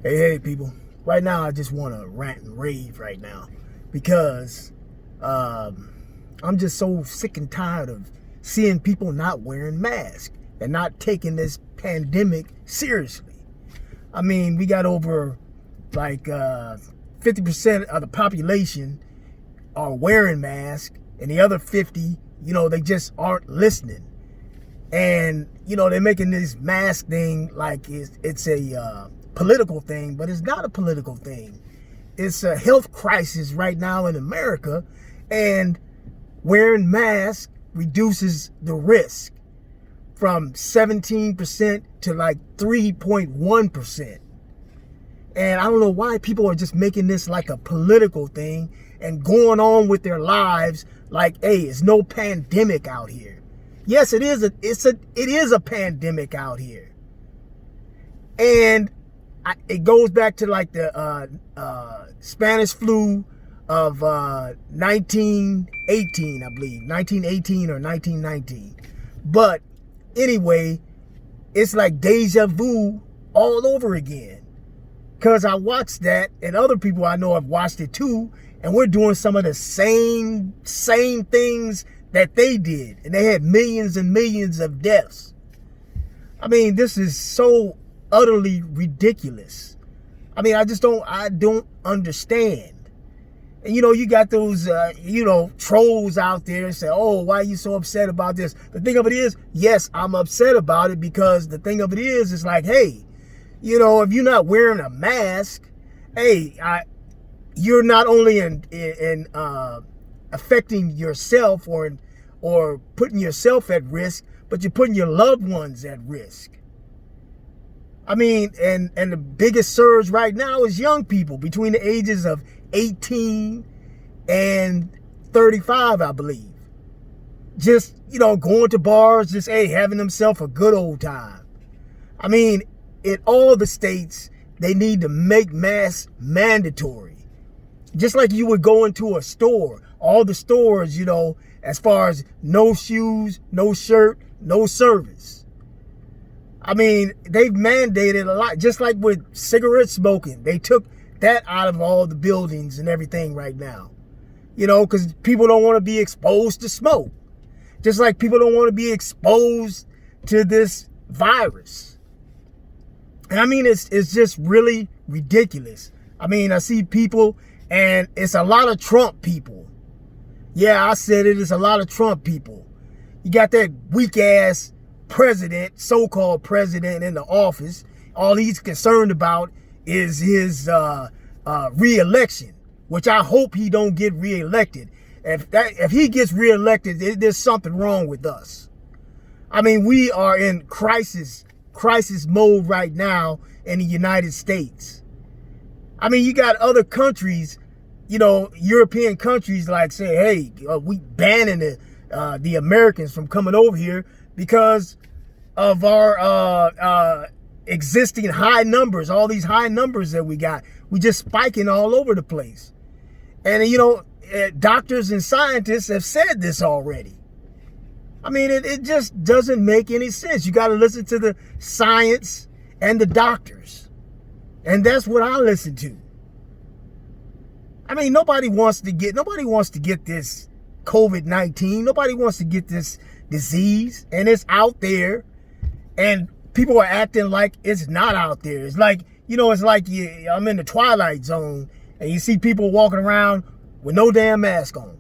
Hey, people. Right now, I just want to rant and rave right now because I'm just so sick and tired of seeing people not wearing masks and not taking this pandemic seriously. I mean, we got over like 50% of the population are wearing masks, and the other 50, they just aren't listening. And they're making this mask thing like it's a political thing, but it's not a political thing. It's a health crisis right now in America, and wearing masks reduces the risk from 17% to like 3.1%. And I don't know why people are just making this like a political thing and going on with their lives like, hey, it's no pandemic out here. Yes, it is a pandemic out here. And it goes back to like the Spanish flu of 1918, I believe, 1918 or 1919. But anyway, it's like deja vu all over again. Because I watched that, and other people I know have watched it too, and we're doing some of the same things that they did, and they had millions and millions of deaths. I mean, this is so utterly ridiculous. I mean, I don't understand. And you got those trolls out there and say, oh, why are you so upset about this? The thing of it is, yes, I'm upset about it, because the thing of it is, it's like, hey, if you're not wearing a mask, hey, you're not only in affecting yourself or putting yourself at risk, but you're putting your loved ones at risk. I mean, and the biggest surge right now is young people between the ages of 18 and 35, I believe. Just, going to bars, just, hey, having themselves a good old time. I mean, in all the states, they need to make masks mandatory. Just like you would go into a store. All the stores, as far as no shoes, no shirt, no service. I mean, they've mandated a lot. Just like with cigarette smoking. They took that out of all the buildings and everything right now. Because people don't want to be exposed to smoke. Just like people don't want to be exposed to this virus. And I mean, it's just really ridiculous. I mean, I see people, and it's a lot of Trump people. Yeah, I said it. It's a lot of Trump people. You got that weak ass president, so-called president in the office. All he's concerned about is his re-election, which I hope he don't get re-elected. If he gets re-elected, there's something wrong with us. I mean, we are in crisis mode right now in the United States. I mean, you got other countries, European countries, like say, hey, we banning the Americans from coming over here because of our existing high numbers, all these high numbers that we got. We just spiking all over the place. And, doctors and scientists have said this already. I mean, it just doesn't make any sense. You got to listen to the science and the doctors. And that's what I listen to. I mean, nobody wants to get this COVID-19. Nobody wants to get this disease, and it's out there, and people are acting like it's not out there. It's like, I'm in the Twilight Zone, and you see people walking around with no damn mask on.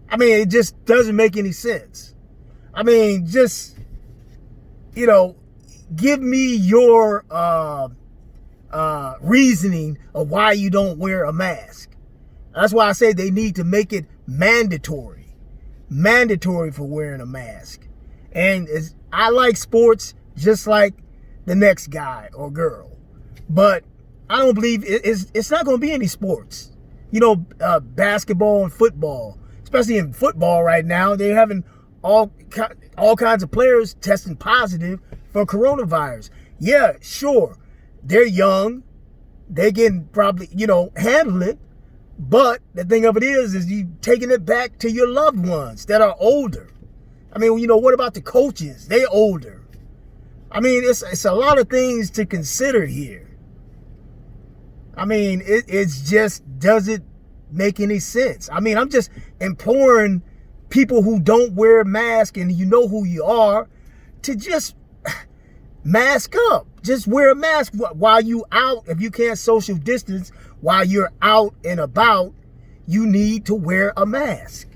I mean, it just doesn't make any sense. I mean, just, give me your reasoning of why you don't wear a mask. That's why I say they need to make it mandatory for wearing a mask. And I like sports just like the next guy or girl, but I don't believe it's not going to be any sports. Basketball and football, especially in football right now, they're having all kinds of players testing positive for coronavirus. Yeah, sure, they're young, they can probably handle it. But the thing of it is you taking it back to your loved ones that are older. I mean, what about the coaches? They're older. I mean, it's a lot of things to consider here. I mean, it's just doesn't make any sense. I mean, I'm just imploring people who don't wear a mask, and you know who you are, to just mask up. Just wear a mask while you out. If you can't social distance while you're out and about, you need to wear a mask,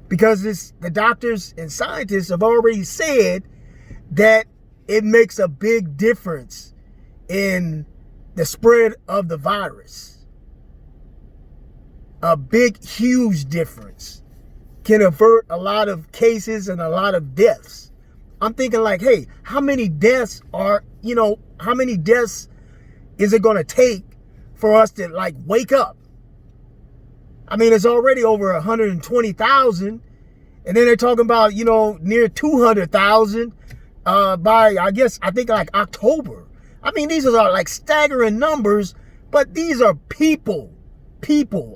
because the doctors and scientists have already said that it makes a big difference in the spread of the virus. A big, huge difference. Can avert a lot of cases and a lot of deaths. I'm thinking like, hey, how many deaths is it going to take for us to like wake up? I mean, it's already over 120,000, and then they're talking about, near 200,000 by, I think like October. I mean, these are like staggering numbers, but these are people.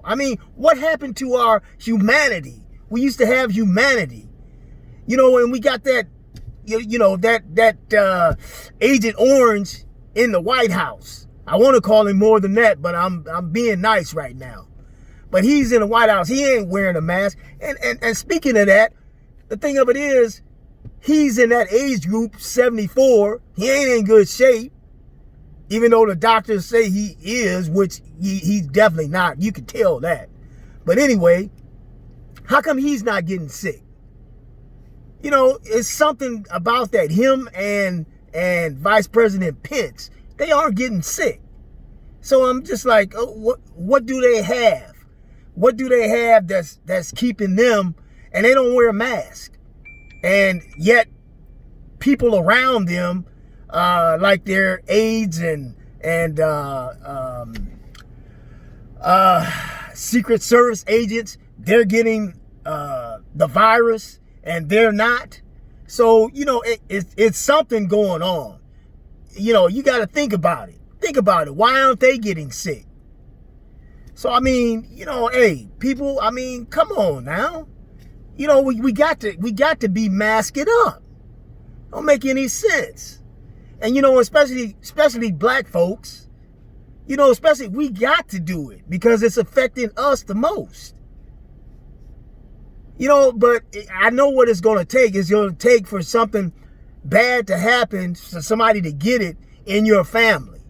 I mean, what happened to our humanity? We used to have humanity, and we got that, that Agent Orange in the White House. I want to call him more than that, but I'm being nice right now. But he's in the White House. He ain't wearing a mask. And speaking of that, the thing of it is, he's in that age group, 74. He ain't in good shape, even though the doctors say he is, which he's definitely not. You can tell that. But anyway, how come he's not getting sick? It's something about that. Him and Vice President Pence, they aren't getting sick. So I'm just like, what do they have? What do they have that's keeping them? And they don't wear a mask. And yet people around them, like their aides and Secret Service agents, they're getting the virus and they're not. So, it's something going on. You got to think about it. Think about it. Why aren't they getting sick? So, I mean, hey, people, I mean, come on now. We got to be masked up. Don't make any sense. And, especially black folks, especially, we got to do it because it's affecting us the most. But I know what it's going to take. It's going to take for something bad to happen, for somebody to get it in your family.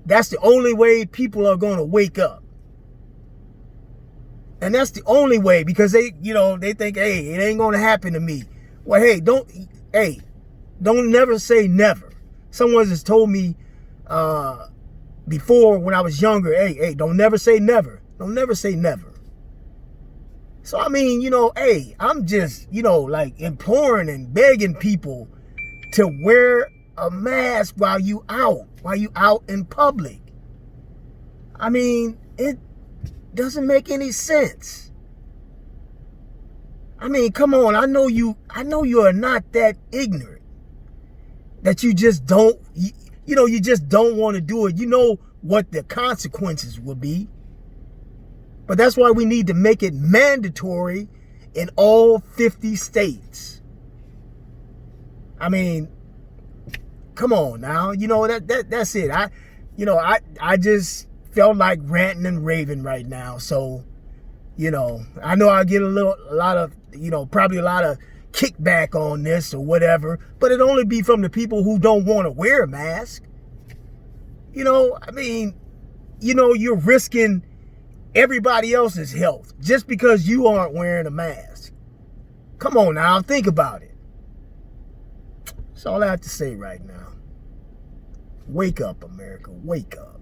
That's the only way people are going to wake up. And that's the only way, because they think, hey, it ain't going to happen to me. Well, hey, don't never say never. Someone has told me before when I was younger, hey, don't never say never. Don't never say never. So, I mean, hey, I'm just, like imploring and begging people to wear a mask while you out in public. I mean, it doesn't make any sense. I mean, come on. I know you are not that ignorant that you just don't, you just don't want to do it. You know what the consequences will be. But that's why we need to make it mandatory in all 50 states. I mean, come on now. That's it. I just felt like ranting and raving right now. So, I know I get probably a lot of kickback on this or whatever, but it'll only be from the people who don't want to wear a mask. I mean, you're risking everybody else's health just because you aren't wearing a mask. Come on now, think about it. That's all I have to say right now. Wake up, America, wake up.